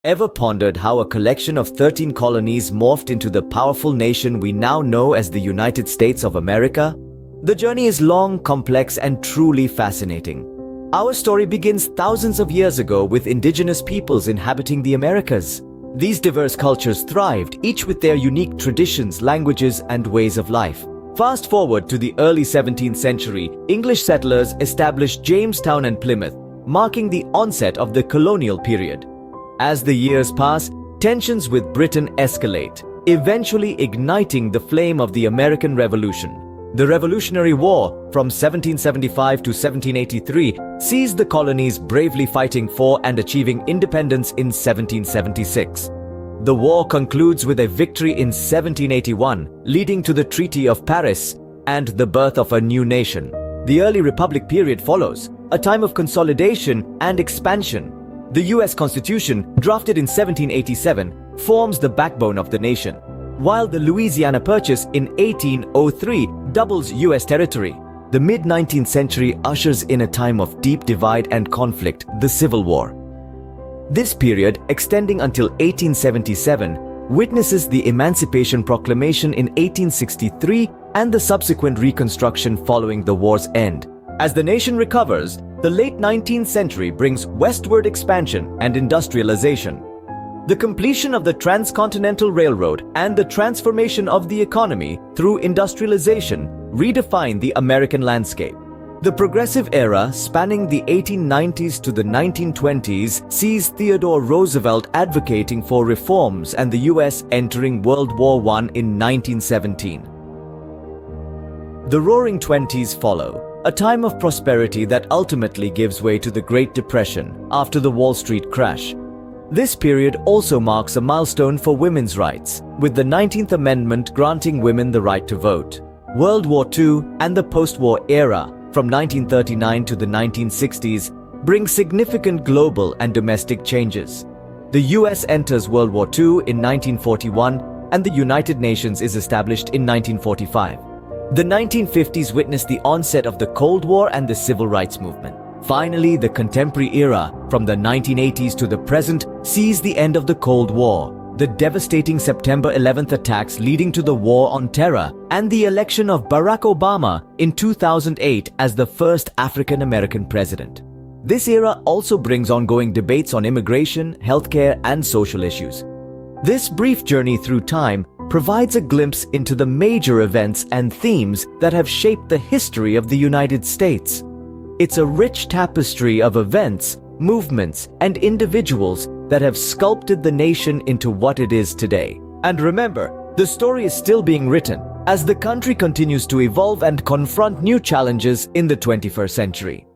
Ever pondered how a collection of 13 colonies morphed into the powerful nation we now know as the United States of America? The journey is long, complex, and truly fascinating. Our story begins thousands of years ago with indigenous peoples inhabiting the Americas. These diverse cultures thrived, each with their unique traditions, languages, and ways of life. Fast forward to the early 17th century, English settlers established Jamestown and Plymouth, marking the onset of the colonial period. As the years pass, tensions with Britain escalate, eventually igniting the flame of the American Revolution. The Revolutionary War, from 1775 to 1783, sees the colonies bravely fighting for and achieving independence in 1776. The war concludes with a victory in 1781, leading to the Treaty of Paris and the birth of a new nation. The early Republic period follows, a time of consolidation and expansion. The US Constitution, drafted in 1787, forms the backbone of the nation, while the Louisiana Purchase in 1803 doubles US territory. The mid-19th century ushers in a time of deep divide and conflict, the Civil War. This period, extending until 1877, witnesses the Emancipation Proclamation in 1863 and the subsequent Reconstruction following the war's end. As the nation recovers, the late 19th century brings westward expansion and industrialization. The completion of the Transcontinental Railroad and the transformation of the economy through industrialization redefine the American landscape. The Progressive Era, spanning the 1890s to the 1920s, sees Theodore Roosevelt advocating for reforms and the US entering World War I in 1917. The Roaring Twenties follow, a time of prosperity that ultimately gives way to the Great Depression after the Wall Street crash. This period also marks a milestone for women's rights, with the 19th Amendment granting women the right to vote. World War II and the post-war era, from 1939 to the 1960s, bring significant global and domestic changes. The US enters World War II in 1941 and the United Nations is established in 1945. The 1950s witnessed the onset of the Cold War and the Civil Rights Movement. Finally, the contemporary era, from the 1980s to the present, sees the end of the Cold War, the devastating September 11th attacks leading to the War on Terror, and the election of Barack Obama in 2008 as the first African-American president. This era also brings ongoing debates on immigration, healthcare, and social issues. This brief journey through time provides a glimpse into the major events and themes that have shaped the history of the United States. It's a rich tapestry of events, movements, and individuals that have sculpted the nation into what it is today. And remember, the story is still being written as the country continues to evolve and confront new challenges in the 21st century.